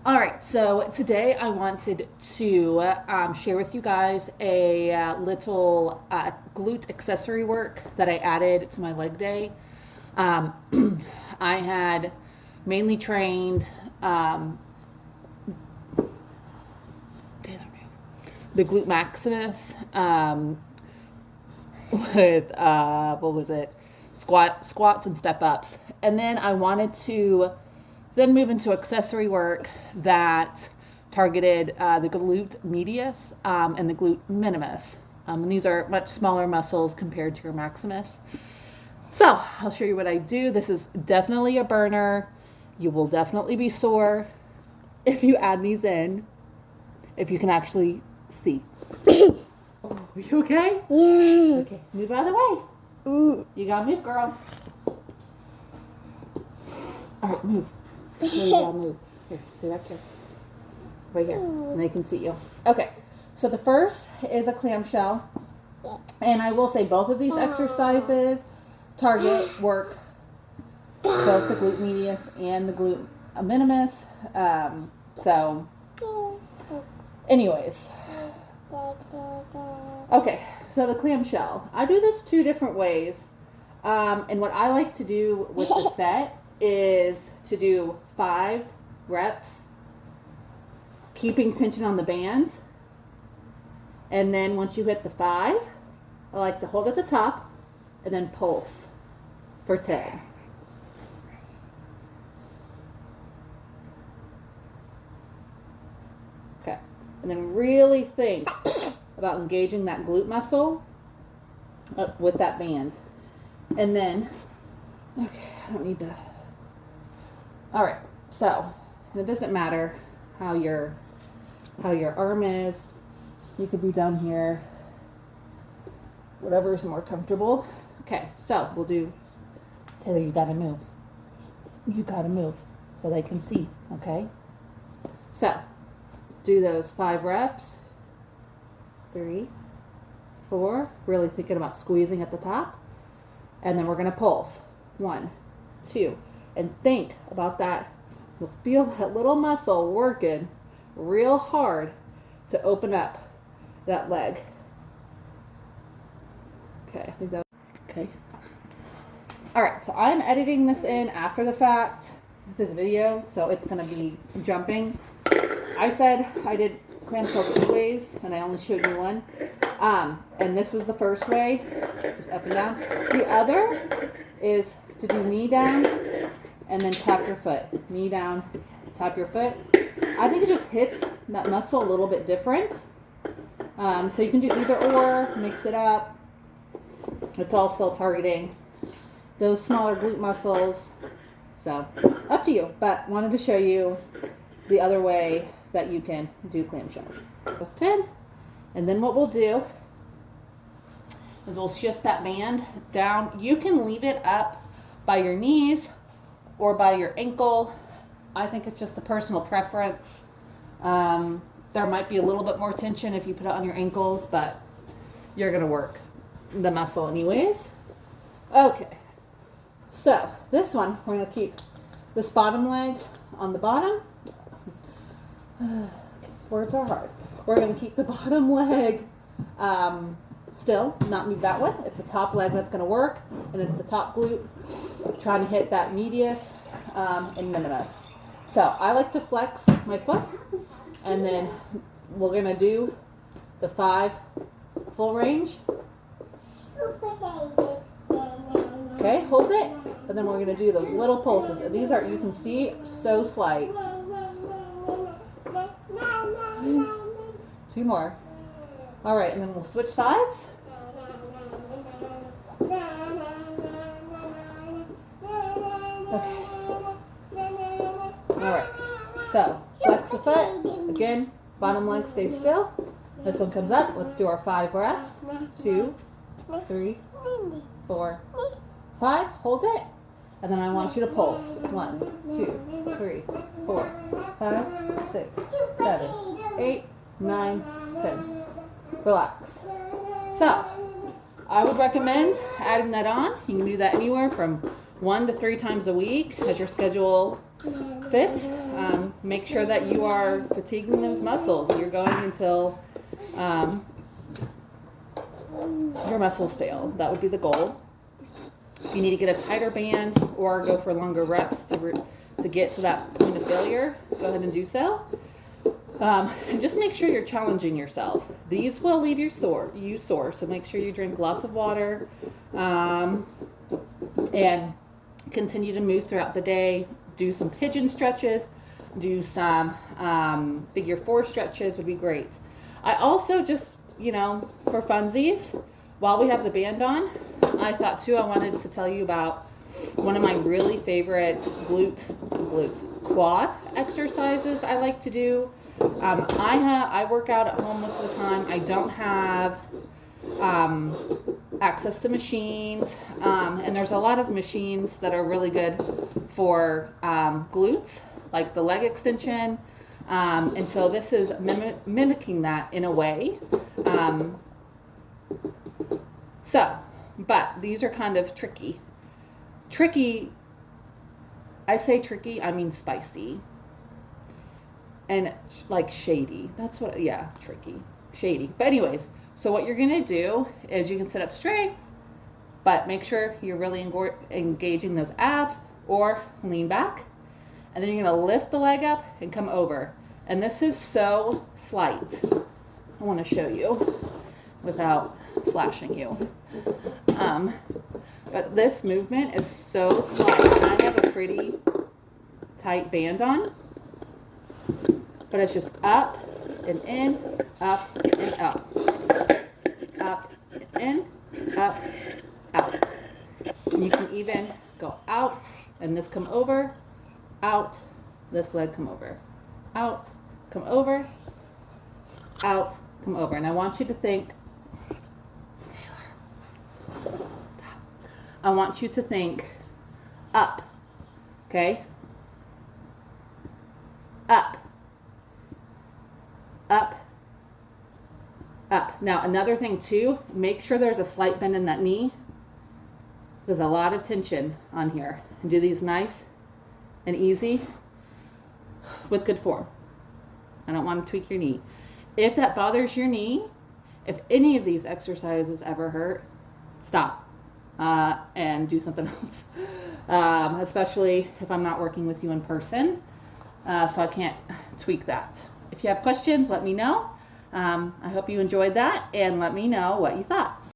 All right, so today I wanted to share with you guys a little glute accessory work that I added to my leg day. I had mainly trained the glute maximus with what was it? Squats and step ups, and then I wanted to then move into accessory work that targeted the glute medius and the glute minimus. And these are much smaller muscles compared to your maximus. So I'll show you what I do. This is definitely a burner. You will definitely be sore if you add these in, if you can actually see. Oh, are you okay? Yeah. Okay, move out of the way. You gotta move, girl. All right, move. You gotta move. Here, stay back here. Right here. And they can see you. Okay, so the first is a clamshell. And I will say both of these exercises target work both the glute medius and the glute minimus. So, anyways. Okay, so the clamshell. I do this two different ways. And what I like to do with the set is to do 5 reps, keeping tension on the band. And then once you hit the 5, I like to hold at the top and then pulse for 10. Okay, and then really think about engaging that glute muscle with that band. And then, okay, I don't need to. All right, so it doesn't matter how your arm is. You could be down here, whatever is more comfortable. Okay, so we'll do, Taylor, you gotta move. You gotta move so they can see, okay? So, do those 5 reps. 3, 4, really thinking about squeezing at the top. And then we're gonna pulse. 1, 2, and think about that. You'll feel that little muscle working real hard to open up that leg. Okay, I think that. Okay. All right, so I'm editing this in after the fact, this video, so it's gonna be jumping. I said I did clamshell 2 ways, and I only showed you one. And this was the first way, just up and down. The other is to do knee down and then tap your foot. Knee down, tap your foot. I think it just hits that muscle a little bit different. So you can do either or, mix it up. It's all still targeting those smaller glute muscles. So up to you, but wanted to show you the other way that you can do clamshells. That's 10. And then what we'll do is we'll shift that band down. You can leave it up by your knees or by your ankle. I think it's just a personal preference. There might be a little bit more tension if you put it on your ankles, but you're gonna work the muscle anyways. Okay, so this one, we're gonna keep this bottom leg on the bottom. Words are hard. We're going to keep the bottom leg still, not move that one. It's the top leg that's going to work, and it's the top glute trying to hit that medius and minimus. So I like to flex my foot, and then we're going to do the 5 full range. Okay, hold it, and then we're going to do those little pulses. And these are, you can see, so slight. 2 more. All right, and then we'll switch sides. Okay. All right. So flex the foot. Again, bottom leg stays still. This one comes up. Let's do our 5 reps. 2, 3, 4, 5. Hold it. And then I want you to pulse. 1, 2, 3, 4, 5, 6, 7, 8, 9, 10. Relax. So, I would recommend adding that on. You can do that anywhere from 1 to 3 times a week as your schedule fits. make sure that you are fatiguing those muscles. You're going until your muscles fail. That would be the goal. If you need to get a tighter band or go for longer reps to get to that point of failure, go ahead and do so. And just make sure you're challenging yourself. These will leave you sore, so make sure you drink lots of water and continue to move throughout the day. Do some pigeon stretches, do some figure 4 stretches would be great. I also just, for funsies, while we have the band on, I thought too I wanted to tell you about one of my really favorite glute quad exercises I like to do. I work out at home most of the time. I don't have access to machines, and there's a lot of machines that are really good for glutes, like the leg extension, and so this is mimicking that in a way. But these are kind of tricky. I say tricky, I mean spicy. And like shady. That's what, yeah, tricky. Shady. But anyways, so what you're going to do is you can sit up straight, but make sure you're really engaging those abs, or lean back. And then you're going to lift the leg up and come over. And this is so slight. I want to show you without flashing you. But this movement is so slight. And I have a pretty tight band on. But it's just up and in, up and up. Up and in, up, out. And you can even go out and this come over, out, this leg come over, out, come over, out, come over. And I want you to think, Taylor, stop. I want you to think up, okay? Up. Up, up. Now another thing too, make sure there's a slight bend in that knee. There's a lot of tension on here. And do these nice and easy with good form. I don't want to tweak your knee. If that bothers your knee, if any of these exercises ever hurt, stop and do something else. Especially if I'm not working with you in person, so I can't tweak that. If you have questions, let me know. I hope you enjoyed that, and let me know what you thought.